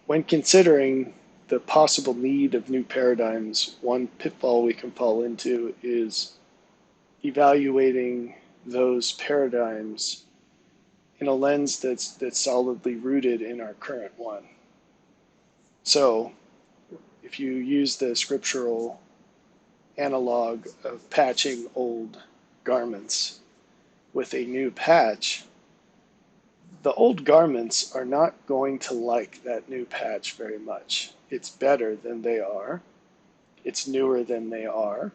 when considering the possible need of new paradigms, one pitfall we can fall into is evaluating those paradigms in a lens that's solidly rooted in our current one. So if you use the scriptural analog of patching old garments with a new patch, the old garments are not going to like that new patch very much. It's better than they are. It's newer than they are.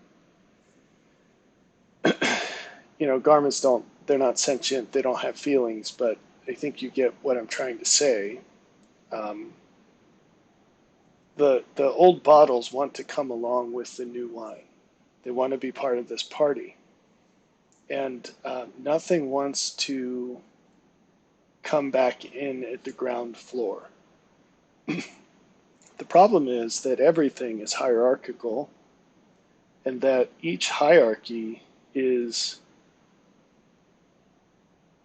Garments they're not sentient, they don't have feelings, but I think you get what I'm trying to say. Um, the old bottles want to come along with the new wine. They want to be part of this party. And nothing wants to come back in at the ground floor. The problem is that everything is hierarchical and that each hierarchy is,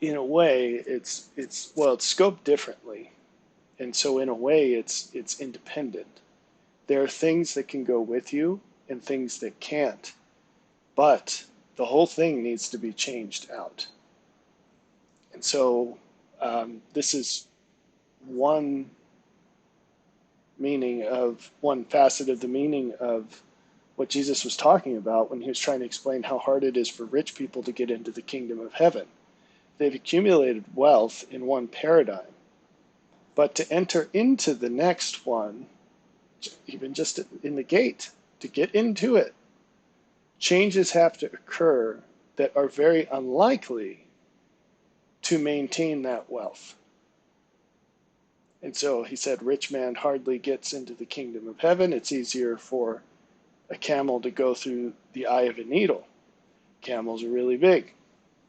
in a way, it's scoped differently. And so in a way it's independent. There are things that can go with you and things that can't. But the whole thing needs to be changed out. And so this is one one facet of the meaning of what Jesus was talking about when he was trying to explain how hard it is for rich people to get into the kingdom of heaven. They've accumulated wealth in one paradigm, but to enter into the next one, even just in the gate, to get into it, changes have to occur that are very unlikely to maintain that wealth. And so he said, rich man hardly gets into the kingdom of heaven. It's easier for a camel to go through the eye of a needle. Camels are really big.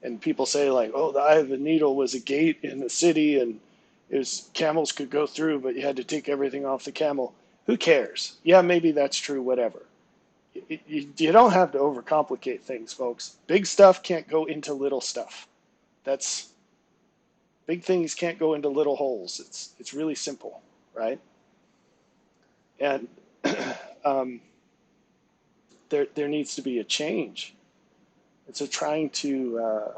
And people say like, oh, the eye of the needle was a gate in the city and camels could go through, but you had to take everything off the camel. Who cares? Yeah, maybe that's true, whatever. You don't have to overcomplicate things, folks. Big stuff can't go into little stuff. Big things can't go into little holes. It's really simple, right? And there needs to be a change. And so trying to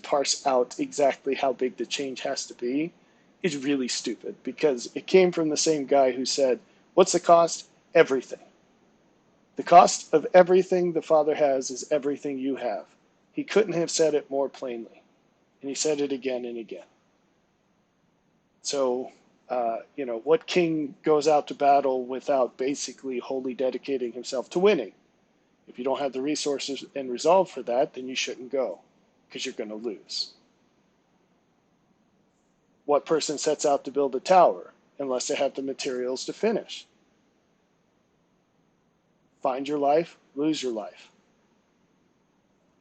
parse out exactly how big the change has to be is really stupid, because it came from the same guy who said, what's the cost? Everything. The cost of everything the Father has is everything you have. He couldn't have said it more plainly. And he said it again and again. So, what king goes out to battle without basically wholly dedicating himself to winning? If you don't have the resources and resolve for that, then you shouldn't go, because you're going to lose. What person sets out to build a tower unless they have the materials to finish? Find your life, lose your life.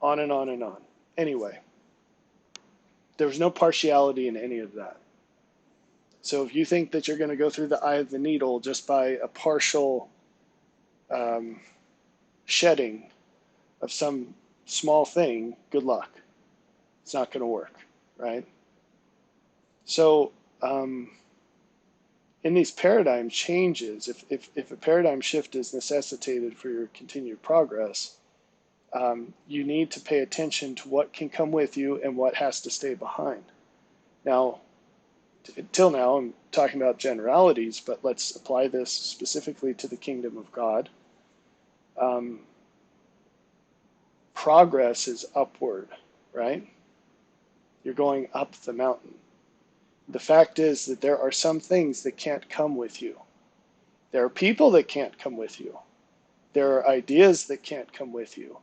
On and on and on. Anyway, there's no partiality in any of that. So if you think that you're going to go through the eye of the needle just by a partial shedding of some small thing, good luck. It's not going to work, right? So in these paradigm changes, if a paradigm shift is necessitated for your continued progress, you need to pay attention to what can come with you and what has to stay behind. Now, till now, I'm talking about generalities, but let's apply this specifically to the kingdom of God. Progress is upward, right? You're going up the mountain. The fact is that there are some things that can't come with you. There are people that can't come with you. There are ideas that can't come with you.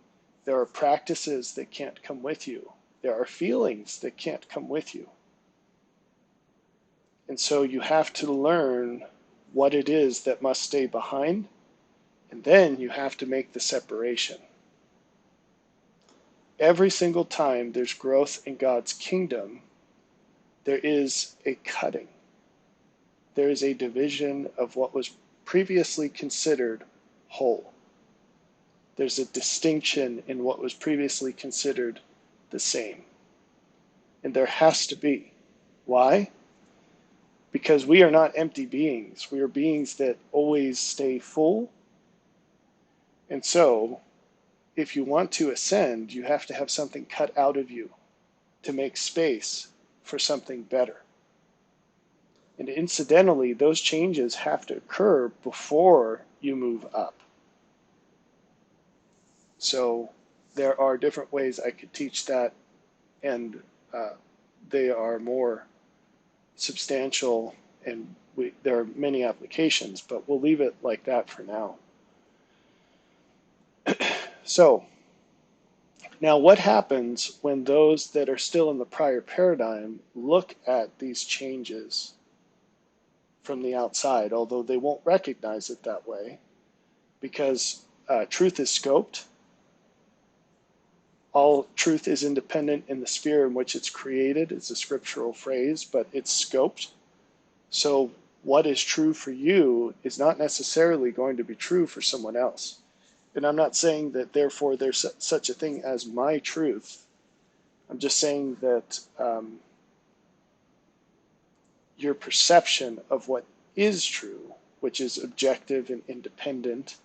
There are practices that can't come with you. There are feelings that can't come with you. And so you have to learn what it is that must stay behind, and then you have to make the separation. Every single time there's growth in God's kingdom, there is a cutting. There is a division of what was previously considered whole. There's a distinction in what was previously considered the same. And there has to be. Why? because we are not empty beings. We are beings that always stay full. And so, if you want to ascend, you have to have something cut out of you to make space for something better. And incidentally, those changes have to occur before you move up. So there are different ways I could teach that, and they are more substantial, and there are many applications, but we'll leave it like that for now. So now what happens when those that are still in the prior paradigm look at these changes from the outside, although they won't recognize it that way, because truth is scoped. All truth is independent in the sphere in which it's created. It's a scriptural phrase, but it's scoped. So what is true for you is not necessarily going to be true for someone else. And I'm not saying that therefore there's such a thing as my truth. I'm just saying that your perception of what is true, which is objective and independent,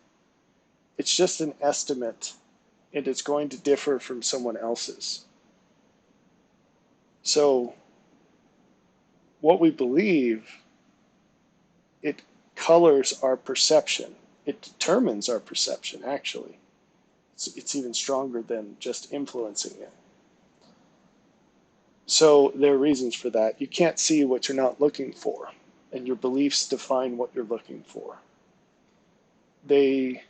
it's just an estimate, and it's going to differ from someone else's. So what we believe, it colors our perception. It determines our perception, actually. It's even stronger than just influencing it. So there are reasons for that. You can't see what you're not looking for, and your beliefs define what you're looking for. They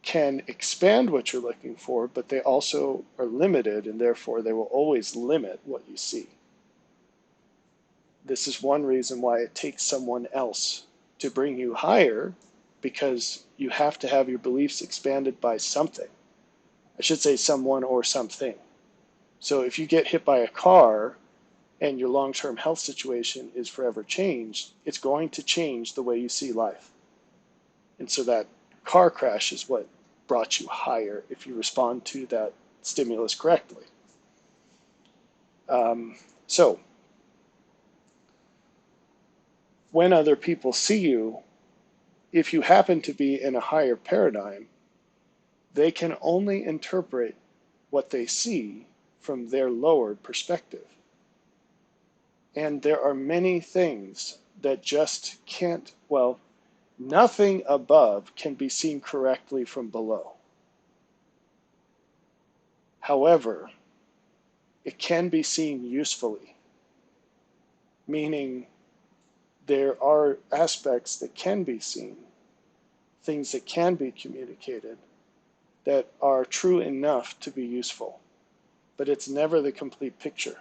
can expand what you're looking for, but they also are limited, and therefore they will always limit what you see. This is one reason why it takes someone else to bring you higher, because you have to have your beliefs expanded by something. I should say someone or something. So if you get hit by a car and your long-term health situation is forever changed, it's going to change the way you see life. And so that car crash is what brought you higher if you respond to that stimulus correctly. So when other people see you, if you happen to be in a higher paradigm, they can only interpret what they see from their lowered perspective. And there are many things that just can't, well, nothing above can be seen correctly from below. However, it can be seen usefully, meaning there are aspects that can be seen, things that can be communicated, that are true enough to be useful, but it's never the complete picture.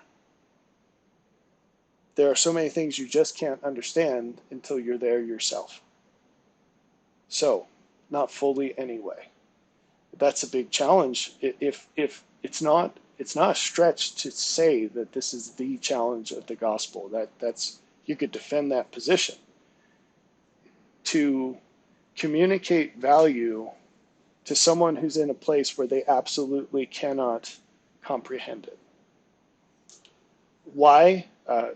There are so many things you just can't understand until you're there yourself. So, not fully anyway. That's a big challenge. If it's not a stretch to say that this is the challenge of the gospel. That's you could defend that position. To communicate value to someone who's in a place where they absolutely cannot comprehend it. Why?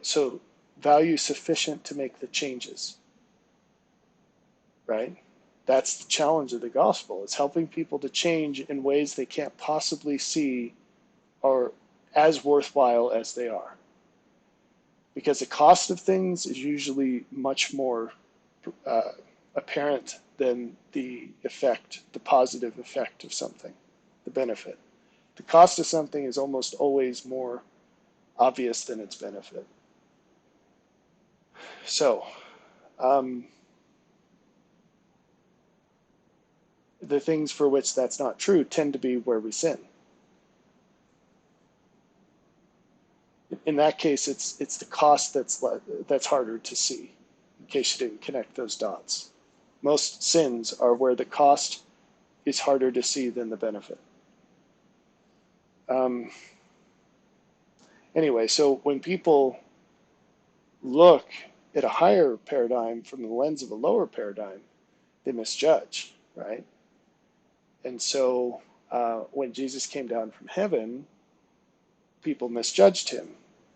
So value sufficient to make the changes, right? That's the challenge of the gospel. It's helping people to change in ways they can't possibly see are as worthwhile as they are. Because the cost of things is usually much more apparent than the effect, the positive effect of something, the benefit. The cost of something is almost always more obvious than its benefit. So, the things for which that's not true tend to be where we sin. In that case, it's the cost that's harder to see, in case you didn't connect those dots. Most sins are where the cost is harder to see than the benefit. Anyway, so when people look at a higher paradigm from the lens of a lower paradigm, they misjudge, right? And so when Jesus came down from heaven, people misjudged him,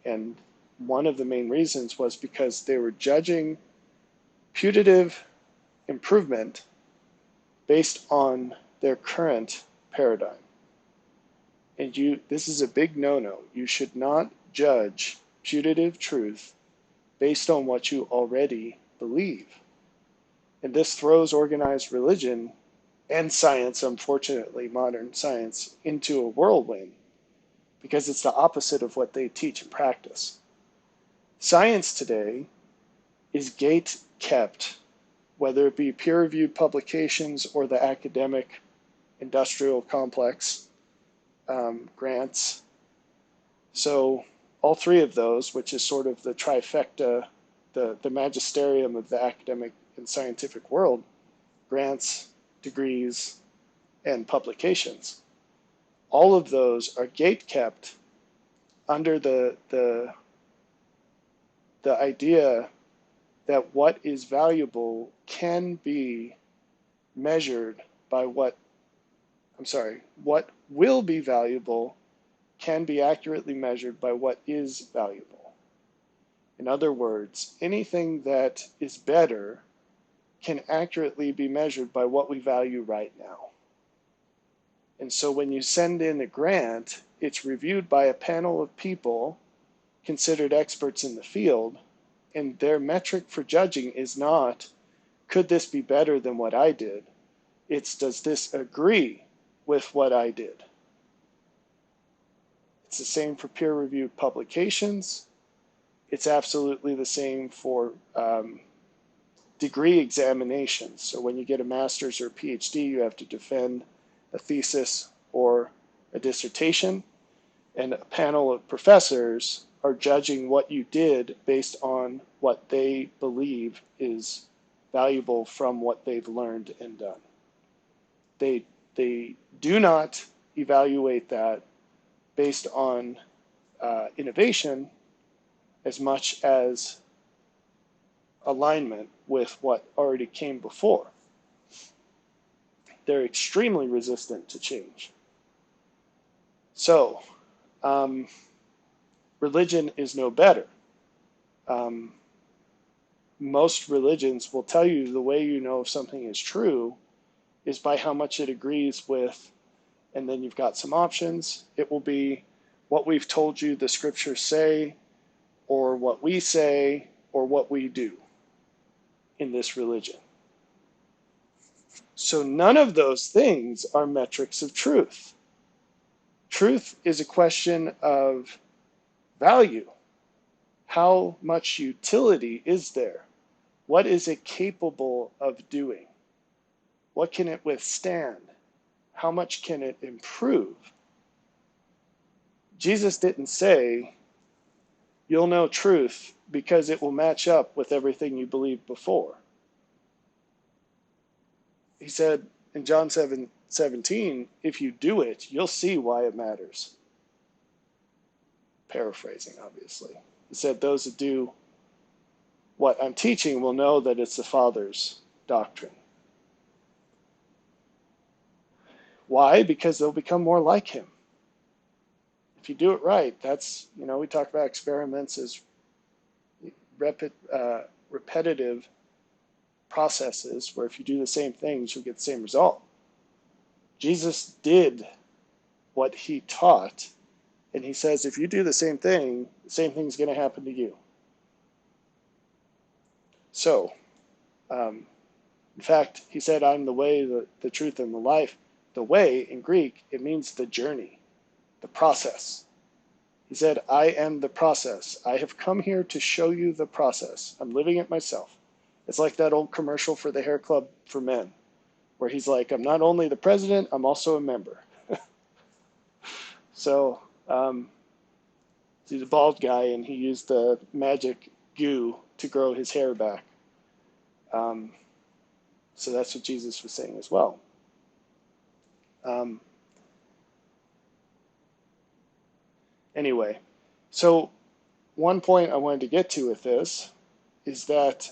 and one of the main reasons was because they were judging putative improvement based on their current paradigm. And this is a big no-no. You should not judge putative truth based on what you already believe. And this throws organized religion and science, unfortunately, modern science, into a whirlwind because it's the opposite of what they teach and practice. Science today is gate kept, whether it be peer-reviewed publications or the academic industrial complex grants. So all three of those, which is sort of the trifecta, the magisterium of the academic and scientific world, grants, degrees, and publications. All of those are gate kept under the idea that what is valuable can be measured by what will be valuable can be accurately measured by what is valuable. In other words, anything that is better can accurately be measured by what we value right now. And so when you send in a grant, it's reviewed by a panel of people considered experts in the field, and their metric for judging is not, could this be better than what I did? It's, does this agree with what I did? It's the same for peer-reviewed publications. It's absolutely the same for degree examinations. So when you get a master's or a PhD, you have to defend a thesis or a dissertation, and a panel of professors are judging what you did based on what they believe is valuable from what they've learned and done. They do not evaluate that based on innovation as much as alignment with what already came before. They're extremely resistant to change. So, religion is no better. Most religions will tell you the way you know if something is true is by how much it agrees with, and then you've got some options. It will be what we've told you the scriptures say, or what we say, or what we do in this religion. So none of those things are metrics of truth. Truth is a question of value. How much utility is there? What is it capable of doing? What can it withstand? How much can it improve? Jesus didn't say, you'll know truth because it will match up with everything you believed before. He said in John 7:17, if you do it, you'll see why it matters. Paraphrasing, obviously. He said, those that do what I'm teaching will know that it's the Father's doctrine. Why? Because they'll become more like him. If you do it right, that's, we talk about experiments as repetitive processes where if you do the same things, you'll get the same result. Jesus did what he taught, and he says, if you do the same thing's going to happen to you. So, in fact, he said, I'm the way, the truth, and the life. The way, in Greek, it means the journey, the process. He said, I am the process. I have come here to show you the process. I'm living it myself. It's like that old commercial for the hair club for men, where he's like, I'm not only the president, I'm also a member. So, he's a bald guy, and he used the magic goo to grow his hair back. So that's what Jesus was saying as well. Anyway, so one point I wanted to get to with this is that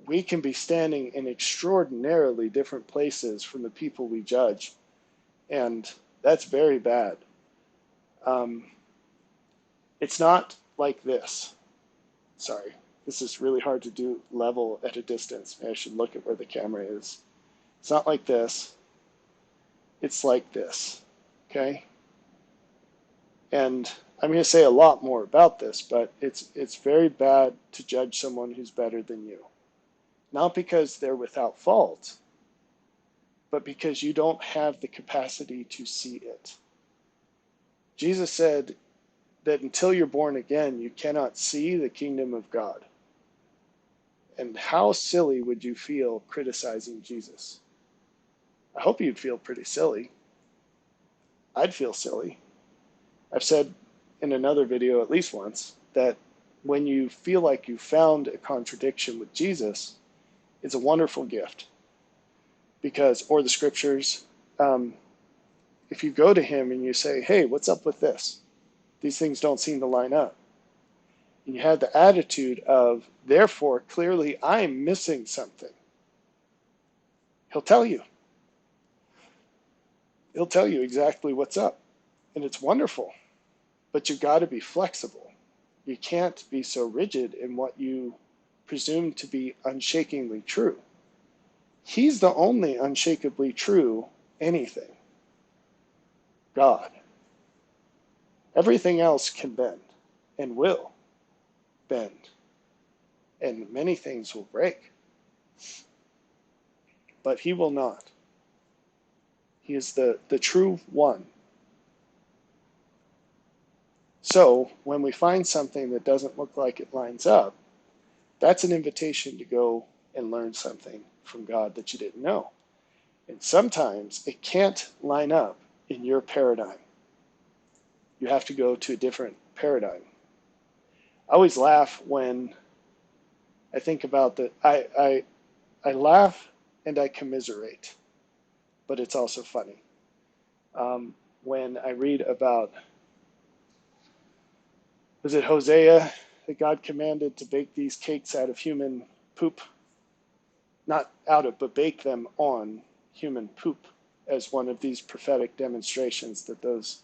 we can be standing in extraordinarily different places from the people we judge, and that's very bad. It's not like this. Sorry, this is really hard to do level at a distance. Maybe I should look at where the camera is. It's not like this. It's like this, okay? And I'm going to say a lot more about this, but it's very bad to judge someone who's better than you. Not because they're without fault, but because you don't have the capacity to see it. Jesus said that until you're born again, you cannot see the kingdom of God. And how silly would you feel criticizing Jesus? I hope you'd feel pretty silly. I'd feel silly. I've said in another video at least once that when you feel like you found a contradiction with Jesus, it's a wonderful gift. Because, or the scriptures, if you go to him and you say, hey, what's up with this? These things don't seem to line up. And you have the attitude of, therefore, clearly I'm missing something. He'll tell you. He'll tell you exactly what's up. And it's wonderful. But you've got to be flexible. You can't be so rigid in what you presume to be unshakingly true. He's the only unshakably true anything. God. Everything else can bend and will bend. And many things will break. But he will not. He is the true one. So when we find something that doesn't look like it lines up, that's an invitation to go and learn something from God that you didn't know. And sometimes it can't line up in your paradigm. You have to go to a different paradigm. I always laugh when I think about that. I laugh and I commiserate, but it's also funny. When I read about, was it Hosea that God commanded to bake these cakes out of human poop? Not out of, but bake them on human poop as one of these prophetic demonstrations that those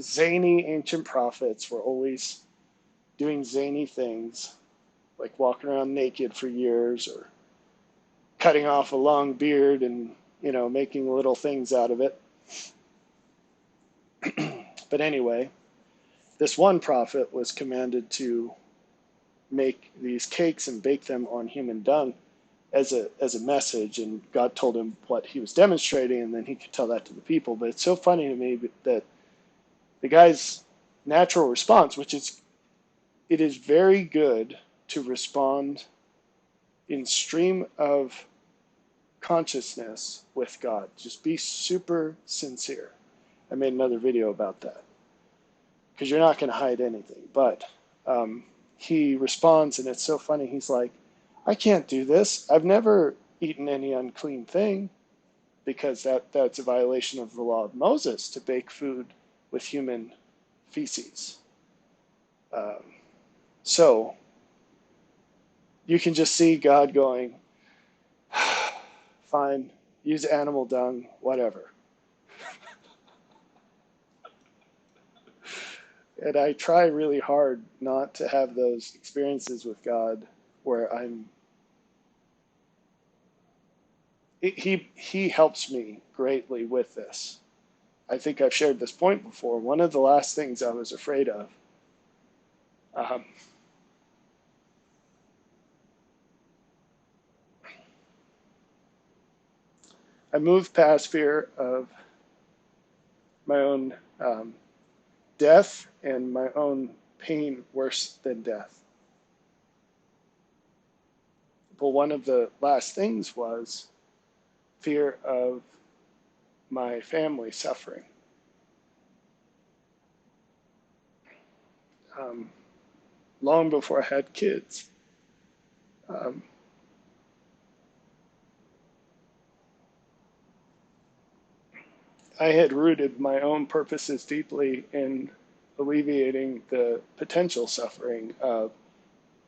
zany ancient prophets were always doing zany things, like walking around naked for years or cutting off a long beard and, making little things out of it. But anyway, this one prophet was commanded to make these cakes and bake them on human dung as a message, and God told him what he was demonstrating, and then he could tell that to the people. But it's so funny to me that the guy's natural response, it is very good to respond in stream of consciousness with God. Just be super sincere. I made another video about that because you're not going to hide anything. But he responds, and it's so funny. He's like, I can't do this. I've never eaten any unclean thing, because that's a violation of the law of Moses to bake food with human feces. So you can just see God going, fine, use animal dung, whatever. And I try really hard not to have those experiences with God where he helps me greatly with this. I think I've shared this point before. One of the last things I was afraid of, I moved past fear of my own death and my own pain worse than death. But one of the last things was fear of my family suffering. Long before I had kids. I had rooted my own purposes deeply in alleviating the potential suffering of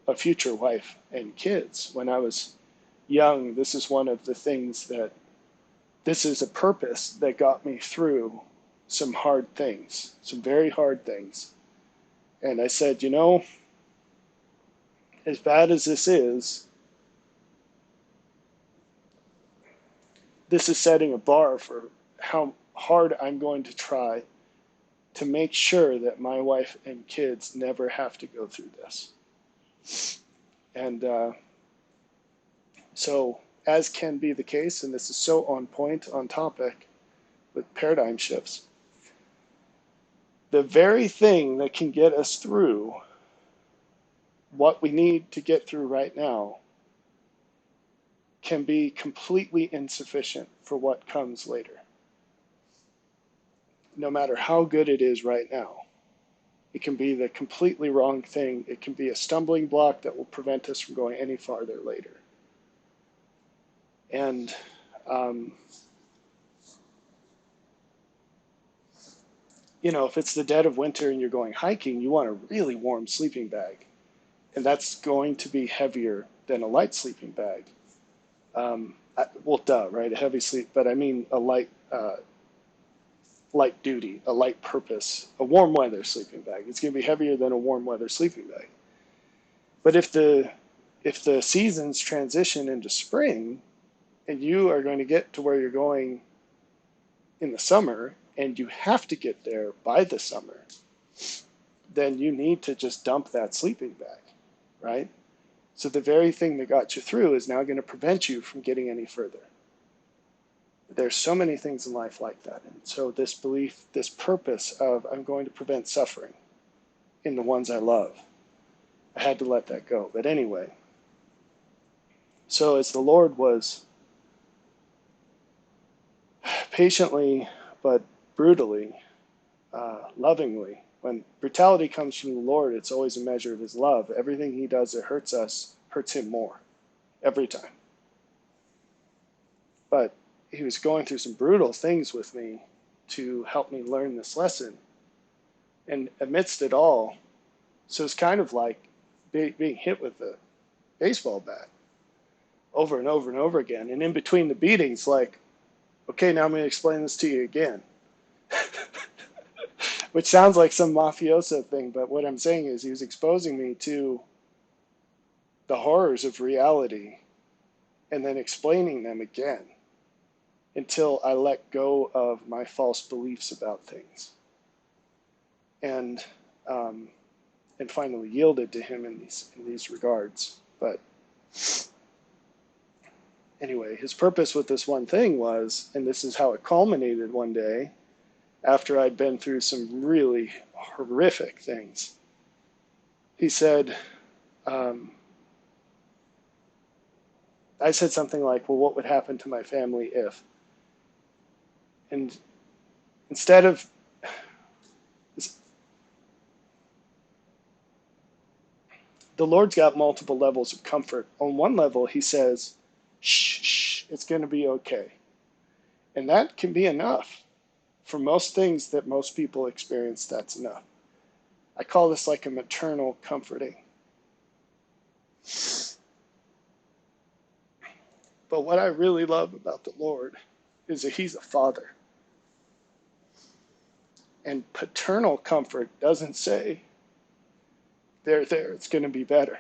a future wife and kids. When I was young, this is one of the things this is a purpose that got me through some hard things, some very hard things. And I said, as bad as this is setting a bar for how hard I'm going to try to make sure that my wife and kids never have to go through this. And so, as can be the case, and this is so on point, on topic with paradigm shifts, the very thing that can get us through what we need to get through right now can be completely insufficient for what comes later. No matter how good it is right now, it can be the completely wrong thing. It can be a stumbling block that will prevent us from going any farther later. And if it's the dead of winter and you're going hiking, you want a really warm sleeping bag. And that's going to be heavier than a light sleeping bag. Well, duh, right? A heavy sleep, but I mean a light duty, a light purpose, a warm weather sleeping bag. It's going to be heavier than a warm weather sleeping bag. But if the seasons transition into spring, and you are going to get to where you're going in the summer, and you have to get there by the summer, then you need to just dump that sleeping bag, right? So the very thing that got you through is now going to prevent you from getting any further. There's so many things in life like that. And so this belief, this purpose of I'm going to prevent suffering in the ones I love, I had to let that go. But anyway, so as the Lord was patiently but brutally, lovingly, when brutality comes from the Lord, it's always a measure of his love. Everything he does that hurts us hurts him more, every time. But he was going through some brutal things with me to help me learn this lesson. And amidst it all, so it's kind of like being hit with a baseball bat over and over and over again. And in between the beatings, like, okay, now I'm going to explain this to you again. Which sounds like some mafioso thing, but what I'm saying is he was exposing me to the horrors of reality and then explaining them again until I let go of my false beliefs about things, and finally yielded to him in these regards. But anyway, his purpose with this one thing was, and this is how it culminated one day, after I'd been through some really horrific things. He said, I said something like, well, what would happen to my family if? And instead of, the Lord's got multiple levels of comfort. On one level, he says, shh, it's going to be okay. And that can be enough. For most things that most people experience, that's enough. I call this like a maternal comforting. But what I really love about the Lord is that he's a father. And paternal comfort doesn't say, there, it's going to be better.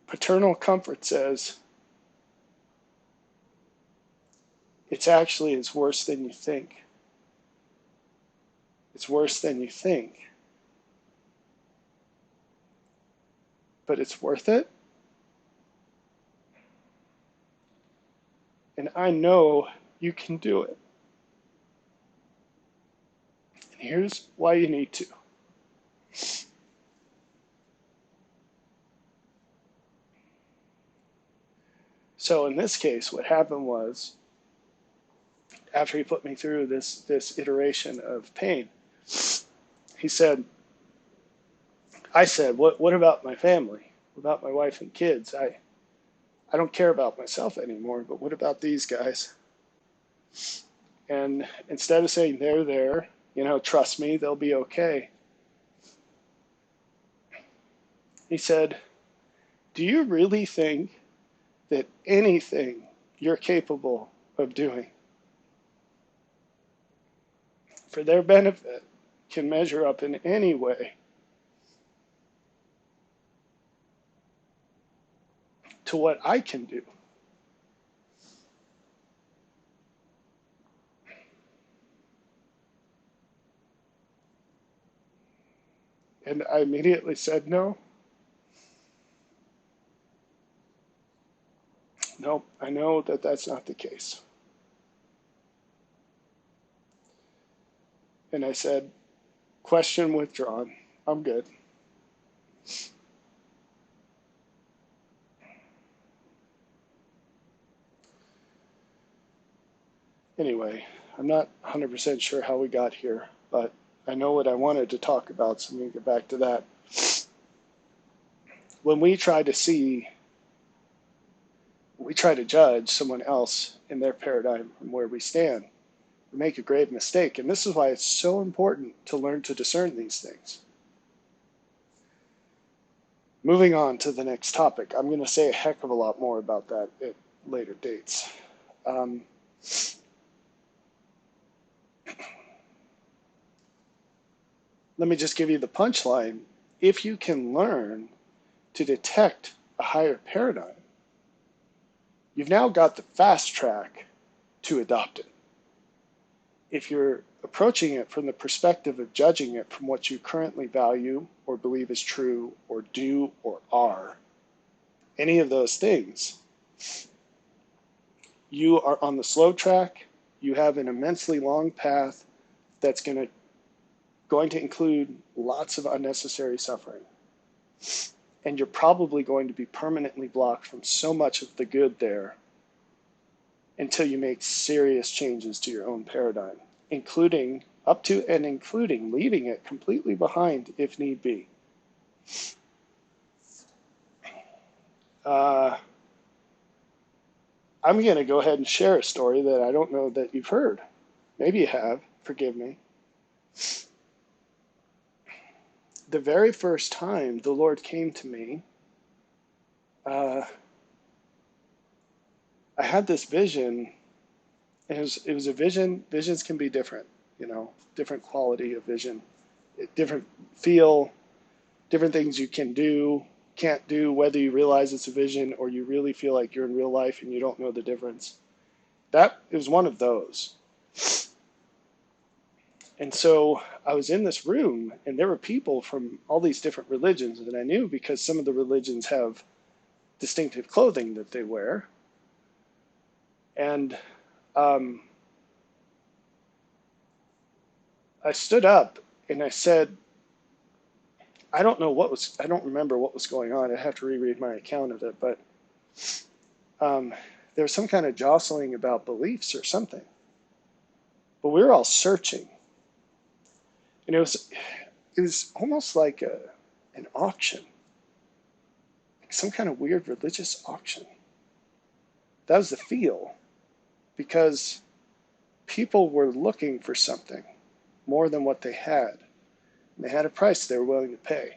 Paternal comfort says, it's worse than you think. It's worse than you think. But it's worth it. And I know you can do it. And here's why you need to. So in this case, what happened was, after he put me through this iteration of pain, I said, what about my family? What about my wife and kids? I don't care about myself anymore, but what about these guys? And instead of saying they're there, trust me, they'll be okay, he said, do you really think that anything you're capable of doing for their benefit can measure up in any way to what I can do. And I immediately said, no, I know that that's not the case. And I said, question withdrawn. I'm good. Anyway, I'm not 100% sure how we got here, but I know what I wanted to talk about, so I'm going to get back to that. When we try to judge someone else in their paradigm from where we stand, we make a grave mistake. And this is why it's so important to learn to discern these things. Moving on to the next topic. I'm going to say a heck of a lot more about that at later dates. Let me just give you the punchline. If you can learn to detect a higher paradigm, you've now got the fast track to adopt it. If you're approaching it from the perspective of judging it from what you currently value or believe is true or do or are, any of those things, you are on the slow track. You have an immensely long path that's going to include lots of unnecessary suffering. And you're probably going to be permanently blocked from so much of the good there until you make serious changes to your own paradigm, including leaving it completely behind if need be. I'm going to go ahead and share a story that I don't know that you've heard. Maybe you have. Forgive me. The very first time the Lord came to me, I had this vision. It was a vision. Visions can be different, different quality of vision, different feel, different things you can do, can't do, whether you realize it's a vision or you really feel like you're in real life and you don't know the difference. It was one of those. And so I was in this room, and there were people from all these different religions that I knew, because some of the religions have distinctive clothing that they wear. And I stood up and I said, I don't remember what was going on. I have to reread my account of it, but there was some kind of jostling about beliefs or something. But we were all searching. And it was almost like an auction, like some kind of weird religious auction. That was the feel, because people were looking for something more than what they had. And they had a price they were willing to pay.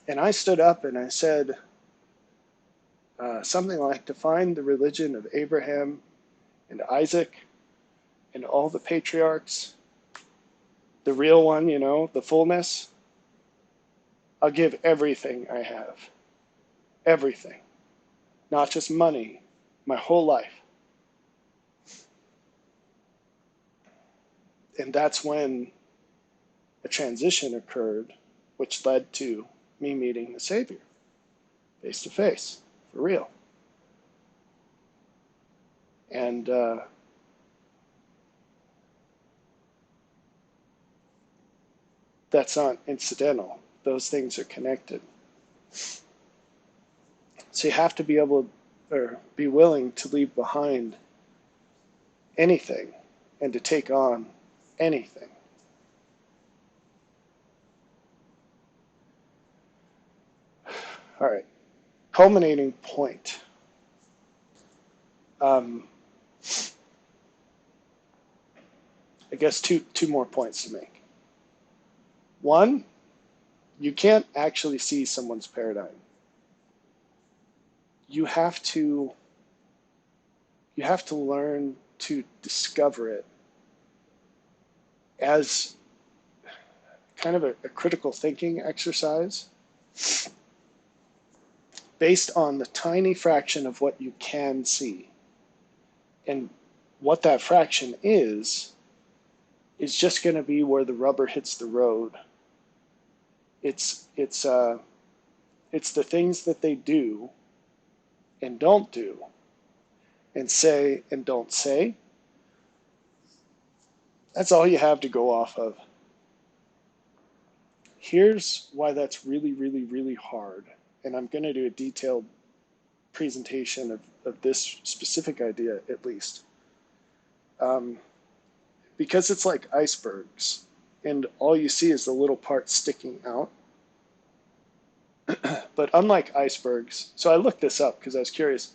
And I stood up and I said something like, to find the religion of Abraham and Isaac and all the patriarchs, the real one, the fullness, I'll give everything I have. Everything. Not just money, my whole life. And that's when a transition occurred, which led to me meeting the Savior, face to face, for real. And that's not incidental. Those things are connected. So you have to be willing to leave behind anything and to take on anything. All right, culminating point. I guess two more points to make. One, you can't actually see someone's paradigm. You have to learn to discover it as kind of a critical thinking exercise based on the tiny fraction of what you can see. And what that fraction is just going to be where the rubber hits the road. It's the things that they do and don't do, and say and don't say. That's all you have to go off of. Here's why that's really, really, really hard. And I'm going to do a detailed presentation of this specific idea, at least. Because it's like icebergs, and all you see is the little part sticking out. But unlike icebergs, so I looked this up because I was curious.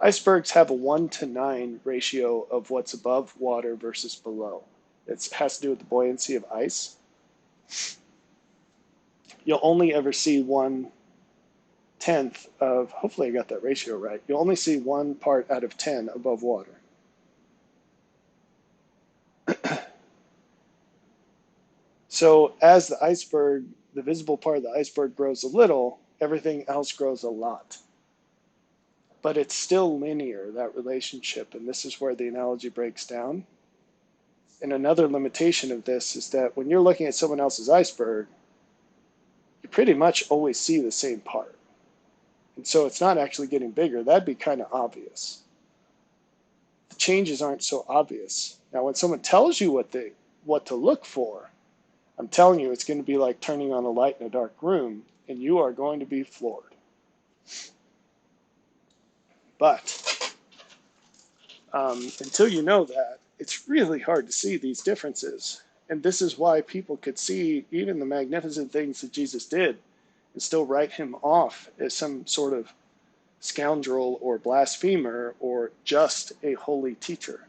Icebergs have a 1:9 ratio of what's above water versus below. It has to do with the buoyancy of ice. You'll only ever see 1/10 of, hopefully I got that ratio right, you'll only see 1 part out of 10 above water. So as the iceberg, the visible part of the iceberg grows a little, everything else grows a lot. But it's still linear, that relationship, and this is where the analogy breaks down. And another limitation of this is that when you're looking at someone else's iceberg, you pretty much always see the same part. And so it's not actually getting bigger. That'd be kind of obvious. The changes aren't so obvious. Now, when someone tells you what to look for, I'm telling you, it's going to be like turning on a light in a dark room, and you are going to be floored. But until you know that, it's really hard to see these differences. And this is why people could see even the magnificent things that Jesus did and still write him off as some sort of scoundrel or blasphemer or just a holy teacher.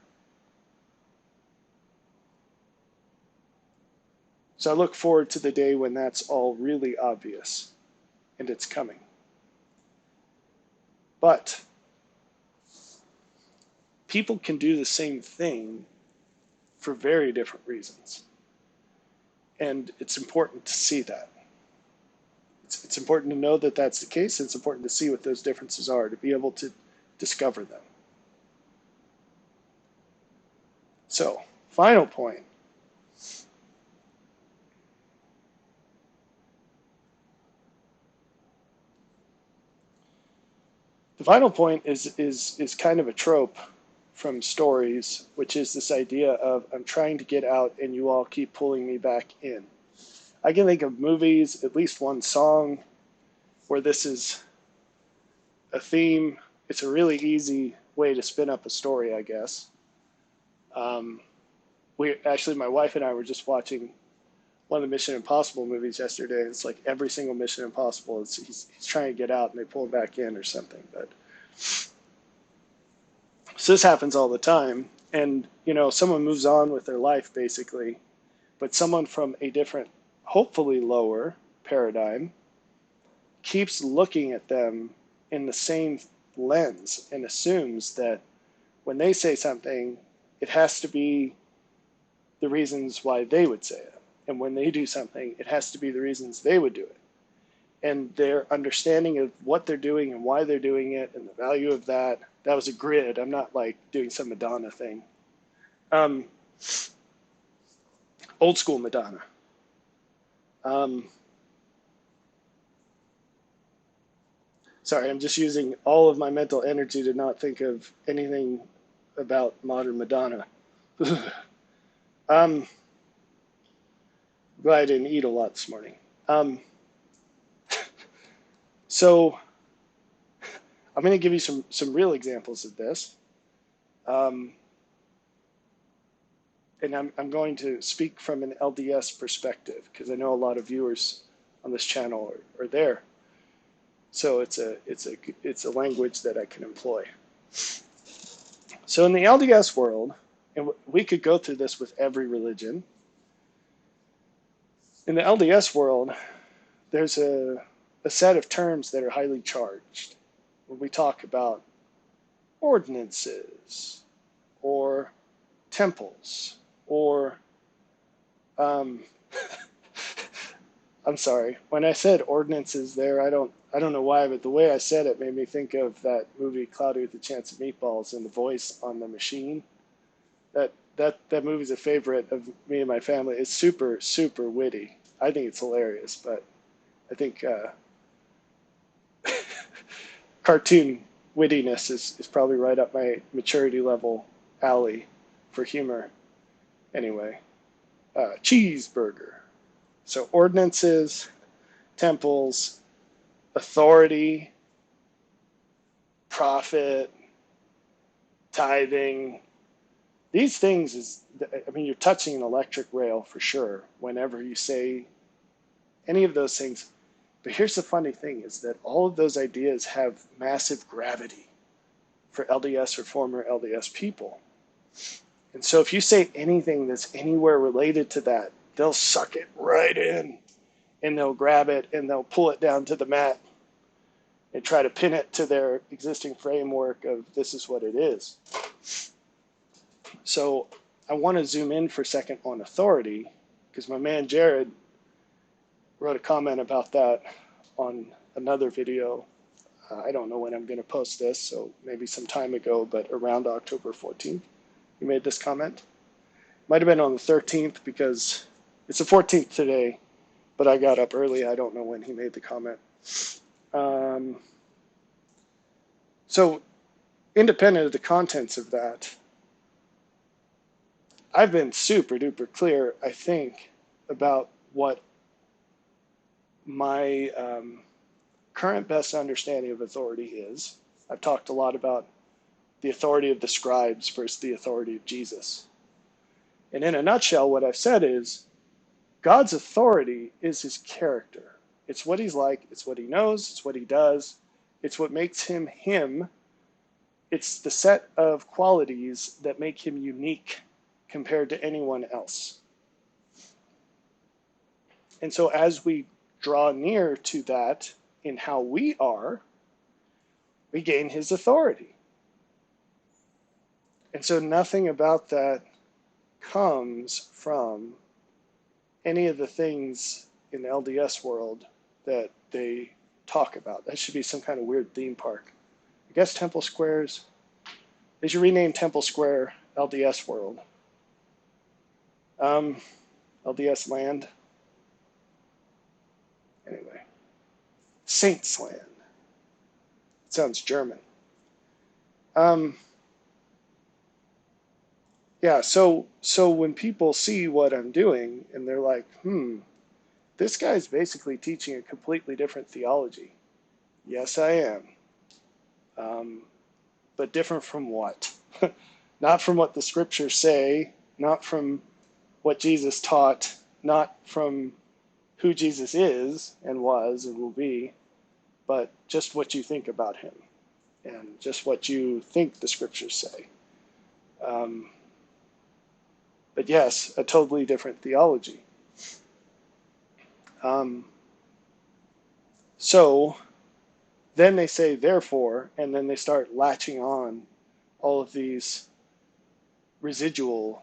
So I look forward to the day when that's all really obvious, and it's coming. But people can do the same thing for very different reasons. And it's important to see that. It's important to know that that's the case. It's important to see what those differences are, to be able to discover them. So, final point. The final point is kind of a trope from stories, which is this idea of I'm trying to get out and you all keep pulling me back in. I can think of movies, at least one song, where this is a theme. It's a really easy way to spin up a story, I guess. My wife and I were just watching one of the Mission Impossible movies yesterday. And it's like every single Mission Impossible, he's trying to get out and they pull him back in or something. But so this happens all the time. And, someone moves on with their life, basically. But someone from a different, hopefully lower paradigm keeps looking at them in the same lens and assumes that when they say something, it has to be the reasons why they would say it. And when they do something, it has to be the reasons they would do it. And their understanding of what they're doing and why they're doing it and the value of that was a grid. I'm not like doing some Madonna thing. Old school Madonna. Sorry, I'm just using all of my mental energy to not think of anything about modern Madonna. Glad I didn't eat a lot this morning. So I'm going to give you some real examples of this. And I'm going to speak from an LDS perspective because I know a lot of viewers on this channel are there. So it's a language that I can employ. So in the LDS world, and we could go through this with every religion. In the LDS world, there's a set of terms that are highly charged. When we talk about ordinances or temples or Um, I'm sorry. When I said ordinances there, I don't know why, but the way I said it made me think of that movie Cloudy with a Chance of Meatballs and the voice on the machine. That movie's a favorite of me and my family. It's super super witty. I think it's hilarious, but I think cartoon wittiness is probably right up my maturity level alley for humor. Anyway, cheeseburger. So ordinances, temples, authority, profit, tithing. These things I mean, you're touching an electric rail for sure whenever you say any of those things. But here's the funny thing is that all of those ideas have massive gravity for LDS or former LDS people. And so if you say anything that's anywhere related to that, they'll suck it right in and they'll grab it and they'll pull it down to the mat and try to pin it to their existing framework of this is what it is. So I want to zoom in for a second on authority because my man Jared wrote a comment about that on another video. I don't know when I'm going to post this, so maybe some time ago, but around October 14th, he made this comment. Might have been on the 13th because it's the 14th today, but I got up early. I don't know when he made the comment. So independent of the contents of that, I've been super duper clear, I think, about what my current best understanding of authority is. I've talked a lot about the authority of the scribes versus the authority of Jesus. And in a nutshell, what I've said is God's authority is his character. It's what he's like, it's what he knows, it's what he does, it's what makes him him. It's the set of qualities that make him unique compared to anyone else. And so as we draw near to that in how we are, we gain his authority. And so nothing about that comes from any of the things in the LDS world that they talk about. That should be some kind of weird theme park. I guess Temple Squares, they should rename Temple Square LDS World. LDS Land. Anyway, Saints Land. It sounds German. Yeah, so when people see what I'm doing and they're like, this guy's basically teaching a completely different theology. Yes, I am. But different from what? Not from what the scriptures say, not from what Jesus taught, not from who Jesus is and was and will be, but just what you think about him and just what you think the scriptures say. But yes, a totally different theology. So then they say therefore, and then they start latching on all of these residual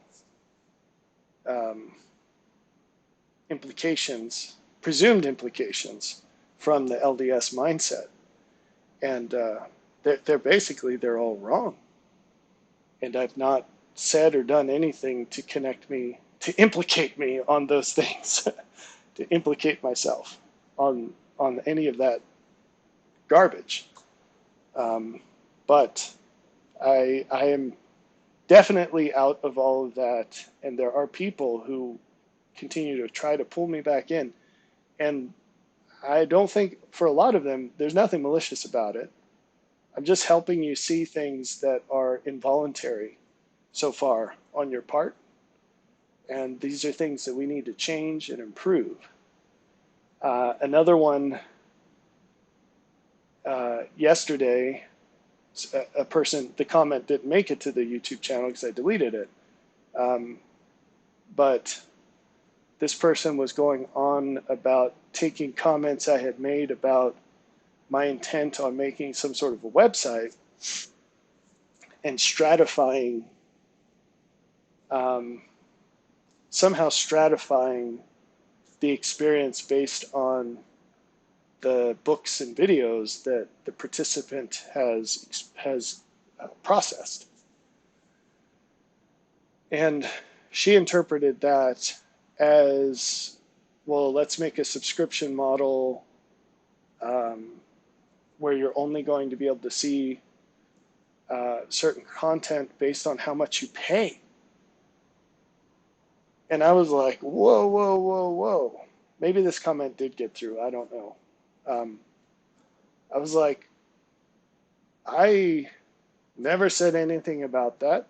implications, presumed implications from the LDS mindset. And they're basically, they're all wrong. And I've not said or done anything to connect me, to implicate me on those things, to implicate myself on any of that garbage. But I am definitely out of all of that, and there are people who continue to try to pull me back in. And I don't think, for a lot of them, there's nothing malicious about it. I'm just helping you see things that are involuntary so far on your part. And these are things that we need to change and improve. Another one, yesterday, a person, the comment didn't make it to the YouTube channel because I deleted it. But this person was going on about taking comments I had made about my intent on making some sort of a website and stratifying somehow stratifying the experience based on the books and videos that the participant has processed. And she interpreted that as, well, let's make a subscription model where you're only going to be able to see certain content based on how much you pay. And I was like, whoa, whoa, whoa, whoa. Maybe this comment did get through. I don't know. I was like, I never said anything about that.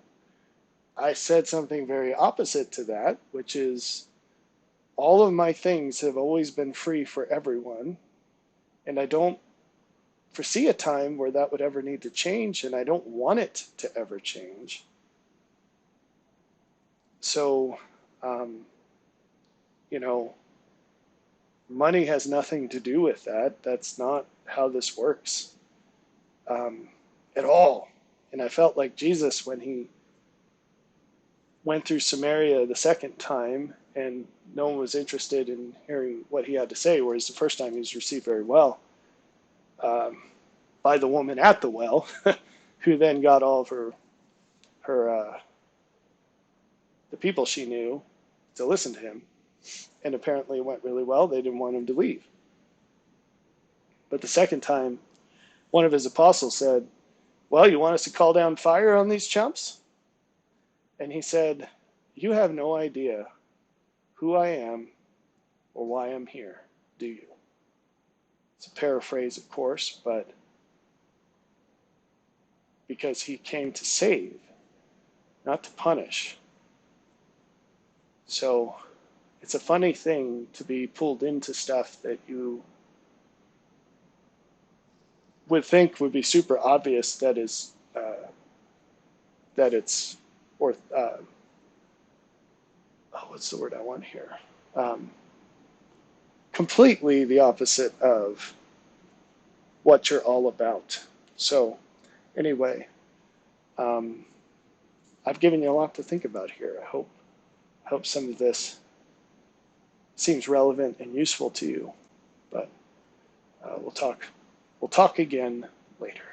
I said something very opposite to that, which is all of my things have always been free for everyone. And I don't foresee a time where that would ever need to change, and I don't want it to ever change. So, you know, money has nothing to do with that. That's not how this works at all. And I felt like Jesus, when he went through Samaria the second time and no one was interested in hearing what he had to say, whereas the first time he was received very well by the woman at the well, who then got all of her the people she knew to listen to him. And apparently it went really well. They didn't want him to leave. But the second time, one of his apostles said, well, you want us to call down fire on these chumps? And he said, you have no idea who I am or why I'm here, do you? It's a paraphrase, of course, but because he came to save, not to punish. So it's a funny thing to be pulled into stuff that you would think would be super obvious that is that it's, or what's the word I want here? Completely the opposite of what you're all about. So anyway, I've given you a lot to think about here. I hope some of this seems relevant and useful to you, but we'll talk again later.